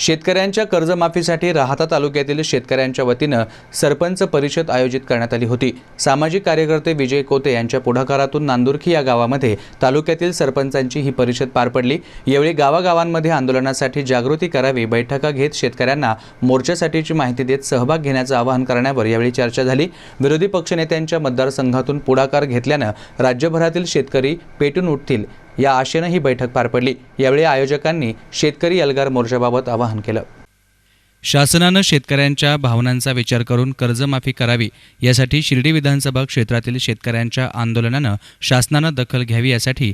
शेतकऱ्यांच्या कर्जमाफीसाठी राहाता तालुक्यातील शेतकऱ्यांच्या वतीनं सरपंच परिषद आयोजित करण्यात आली होती। सामाजिक कार्यकर्ते विजय कोते यांच्या पुढाकारातून नांदुरखी या गावामध्ये तालुक्यातील सरपंचांची ही परिषद पार पडली। यावेळी गावागावांमध्ये आंदोलनासाठी जागृती करावी, बैठका घेत शेतकऱ्यांना मोर्चासाठीची माहिती देत सहभाग घेण्याचं आवाहन करण्यावर यावेळी चर्चा झाली। विरोधी पक्षनेत्यांच्या मतदारसंघातून पुढाकार घेतल्यानं राज्यभरातील शेतकरी पेटून उठतील या आशेने ही बैठक पार पडली। यावेळी आयोजकांनी शेतकरी एल्गार मोर्चाबाबत आवाहन केलं। शासनानं शेतकऱ्यांच्या भावनांचा विचार करून कर्जमाफी करावी, यासाठी शिर्डी विधानसभा क्षेत्रातील शेतकऱ्यांच्या आंदोलनानं शासनानं दखल घ्यावी, यासाठी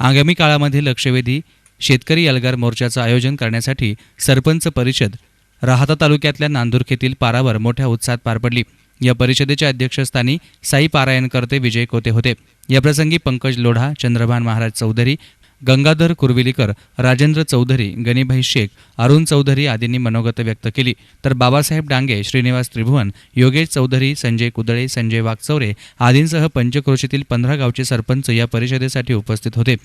आगामी काळामध्ये लक्षवेधी शेतकरी एल्गार मोर्चाचं आयोजन करण्यासाठी सरपंच परिषद राहाता तालुक्यातल्या नांदुरखेतील पारावर मोठ्या उत्साहात पार पडली। या परिषदेच्या अध्यक्षस्थानी साई पारायणकर्ते विजय कोते होते। याप्रसंगी पंकज लोढा, चंद्रभान महाराज चौधरी, गंगाधर कुरविलीकर, राजेंद्र चौधरी, गणिभाई शेख, अरुण चौधरी आदींनी मनोगत व्यक्त केली। तर बाबासाहेब डांगे, श्रीनिवास त्रिभुवन, योगेश चौधरी, संजय कुदळे, संजय वागचौरे आदींसह पंचक्रोशीतील 15 गावचे सरपंच या परिषदेसाठी उपस्थित होते।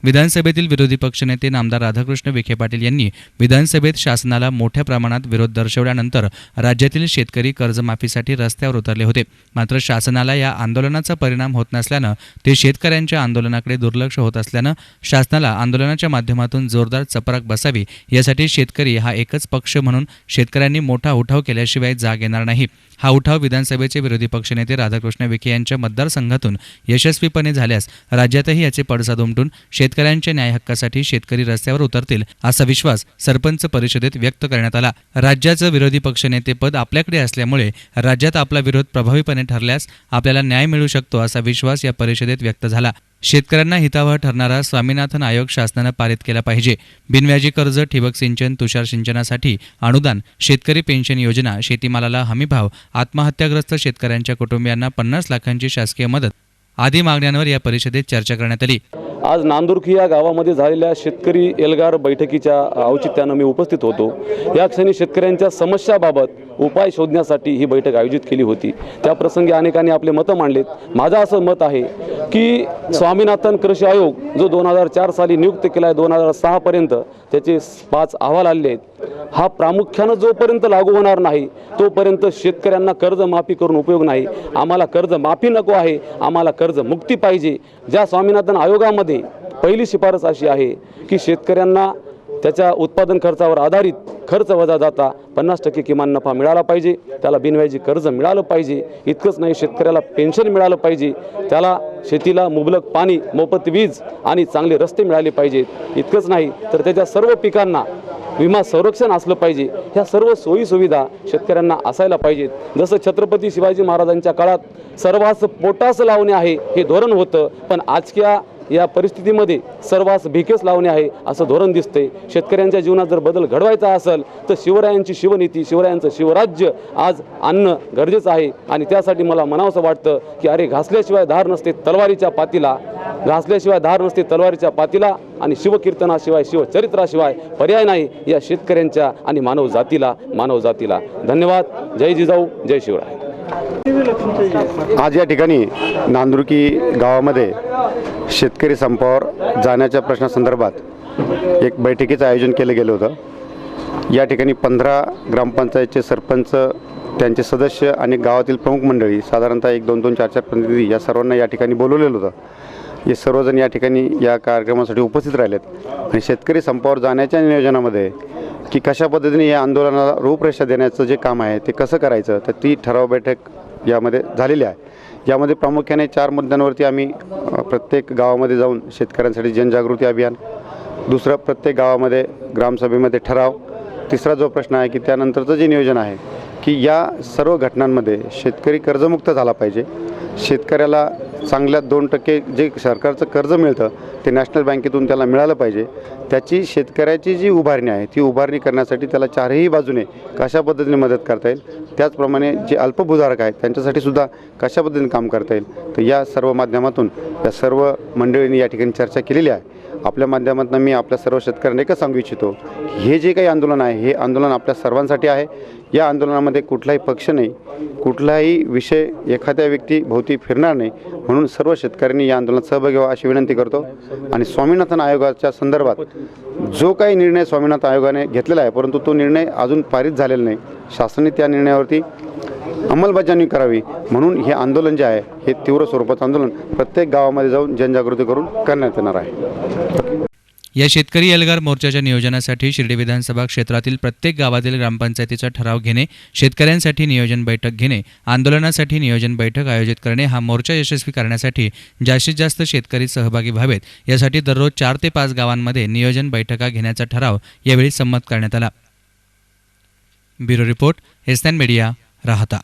विधानसभेतील विरोधी पक्षनेते नामदार राधाकृष्ण विखे पाटील यांनी विधानसभेत शासनाला मोठ्या प्रमाणात विरोध दर्शवल्यानंतर राज्यातील शेतकरी कर्जमाफीसाठी रस्त्यावर उतरले होते। मात्र शासनाला या आंदोलनाचा परिणाम होत नसल्यानं ते शेतकऱ्यांच्या आंदोलनाकडे दुर्लक्ष होत असल्यानं शासनाला आंदोलनाच्या माध्यमातून जोरदार चपराक बसावी, यासाठी शेतकरी हा एकच पक्ष म्हणून शेतकऱ्यांनी मोठा उठाव केल्याशिवाय जाग येणार नाही। हा उठाव विधानसभेचे विरोधी पक्षनेते राधाकृष्ण विखे यांच्या मतदारसंघातून यशस्वीपणे झाल्यास राज्यातही याचे पडसाद उमटून शेतकऱ्यांच्या न्याय हक्कासाठी शेतकरी रस्त्यावर उतरतील, असा विश्वास सरपंच परिषदेत व्यक्त करण्यात आला। राज्याचं विरोधी पक्षनेतेपद आपल्याकडे असल्यामुळे राज्यात आपला विरोध प्रभावीपणे ठरल्यास आपल्याला न्याय मिळू शकतो, असा विश्वास या परिषदेत व्यक्त झाला। शेतकऱ्यांना हितावह ठरणारा स्वामीनाथन आयोग शासनानं पारित केला पाहिजे। बिनव्याजी कर्ज, ठिबक सिंचन, तुषार सिंचनासाठी अनुदान, शेतकरी पेन्शन योजना, शेतीमालाला हमीभाव, आत्महत्याग्रस्त शेतकऱ्यांच्या कुटुंबियांना 50 लाखांची शासकीय मदत आदी मागण्यांवर या परिषदेत चर्चा करण्यात आली। आज नांदुरखी या गावामध्ये झालेल्या शेतकरी एल्गार बैठकीच्या औचित्यानं मी उपस्थित होतो। या क्षणी शेतकऱ्यांच्या समस्याबाबत उपाय शोधण्यासाठी ही बैठक आयोजित केली होती। त्या प्रसंगी अनेकांनी आपले मतं मांडलेत। माझं असं मत आहे की स्वामीनाथन कृषी आयोग जो 2004 साली नियुक्त केला आहे, 2006 पर्यंत त्याचे 5 अहवाल आले आहेत, हा प्रामुख्यानं जोपर्यंत लागू होणार नाही तोपर्यंत शेतकऱ्यांना कर्जमाफी करून उपयोग नाही। आम्हाला कर्जमाफी नको आहे, आम्हाला कर्जमुक्ती पाहिजे। ज्या स्वामीनाथन आयोगामध्ये पहिली शिफारस अशी आहे की शेतकऱ्यांना त्याच्या उत्पादन खर्चावर आधारित खर्च वजा जाता 50% किमान नफा मिळाला पाहिजे, त्याला बिनव्याजी कर्ज मिळालं पाहिजे। इतकंच नाही, शेतकऱ्याला पेन्शन मिळालं पाहिजे, त्याला शेतीला मुबलक पाणी, मोफत वीज आणि चांगले रस्ते मिळाले पाहिजेत। इतकंच नाही तर त्याच्या सर्व पिकांना विमा संरक्षण असलं पाहिजे। ह्या सर्व सोयी सुविधा शेतकऱ्यांना असायला पाहिजेत। जसं छत्रपती शिवाजी महाराजांच्या काळात सर्वांस पोटास लावणे आहे हे धोरण होतं, पण आजच्या या परिस्थितीमध्ये सर्वांस भिकेस लावणे आहे असं धोरण दिसतंय। शेतकऱ्यांच्या जीवनात जर बदल घडवायचा असेल तर शिवरायांची शिवनीती, शिवरायांचं शिवराज्य आज आणणं गरजेचं आहे। आणि त्यासाठी मला म्हणावंसं वाटतं की अरे घासल्याशिवाय धार नसते तलवारीच्या पातीला, घासल्याशिवाय धार नसते तलवारीच्या पातीला, आणि शिवकीर्तनाशिवाय, शिवचरित्राशिवाय पर्याय नाही या शेतकऱ्यांच्या आणि मानव जातीला। धन्यवाद। जय जिजाऊ, जय शिवराय। आज या ठिकाणी नांदुरकी गावामध्ये शेतकरी संपावर जाण्याच्या प्रश्नासंदर्भात एक बैठकीचं आयोजन केलं गेलं होतं। या ठिकाणी 15 ग्रामपंचायतचे सरपंच, त्यांचे सदस्य आणि गावातील प्रमुख मंडळी, साधारणतः 1, 2, 2, 4, 4 प्रतिनिधी या सर्वांना या ठिकाणी बोलवलेलं होतं। हे सर्वजण या ठिकाणी या कार्यक्रमासाठी उपस्थित राहिलेत आणि शेतकरी संपावर जाण्याच्या नियोजनामध्ये की कशा पद्धतीने या आंदोलनाला रूपरेषा देण्याचं जे काम आहे ते कसं करायचं, तर ती ठराव बैठक यामध्ये झालेली आहे। यामध्ये प्रामुख्याने 4 मुद्द्यांवरती आम्ही प्रत्येक गावामध्ये जाऊन शेतकऱ्यांसाठी जनजागृती अभियान, दुसरं प्रत्येक गावामध्ये ग्रामसभेमध्ये ठराव, तिसरा जो प्रश्न आहे की त्यानंतरचं जे नियोजन आहे की या सर्व घटनांमध्ये शेतकरी कर्जमुक्त झाला पाहिजे। शेतकऱ्याला चांगल्या 2% जे सरकारचं कर्ज मिळतं ते नॅशनल बँकेतून त्याला मिळालं पाहिजे। त्याची शेतकऱ्याची जी उभारणी आहे ती उभारणी करण्यासाठी त्याला चारही बाजूने कशा पद्धतीने मदत करता येईल, त्याचप्रमाणे जे अल्पभूधारक आहेत त्यांच्यासाठी सुद्धा कशा पद्धतीने काम करता येईल, तर या सर्व माध्यमातून या सर्व मंडळींनी या ठिकाणी चर्चा केलेली आहे। आपल्या माध्यमातून मी आपल्या सर्व शेतकऱ्यांना एकच सांगू इच्छितो की हे जे काही आंदोलन आहे हे आंदोलन आपल्या सर्वांसाठी आहे. या आंदोलनामध्ये कुठलाही पक्ष नाही, कुठलाही विषय एखाद्या व्यक्तीभोवती फिरणार नाही, म्हणून सर्व शेतकऱ्यांनी या आंदोलनात सहभागी व्हावा अशी विनंती करतो. आणि स्वामीनाथन आयोगाच्या संदर्भात जो काही निर्णय स्वामीनाथन आयोगाने घेतलेला आहे, परंतु तो निर्णय अजून पारित झालेला नाही. शासनाने त्या निर्णयावरती अंमलबजावणी करावी, म्हणून हे आंदोलन जे आहे हे तीव्र स्वरूपाचं आंदोलन प्रत्येक गावामध्ये जाऊन जनजागृती करून करण्यात येणार आहे. या शेतकरी एल्गार मोर्चाच्या नियोजनासाठी शिर्डी विधानसभा क्षेत्रातील प्रत्येक गावातील ग्रामपंचायतीचा ठराव घेणे, शेतकऱ्यांसाठी नियोजन बैठक घेणे, आंदोलनासाठी नियोजन बैठक आयोजित करणे, हा मोर्चा यशस्वी करण्यासाठी जास्तीत जास्त शेतकरी सहभागी व्हावेत, यासाठी दररोज 4 ते 5 गावांमध्ये नियोजन बैठका घेण्याचा ठराव यावेळी संमत करण्यात आला. ब्युरो रिपोर्ट, एसएन मीडिया, राहता.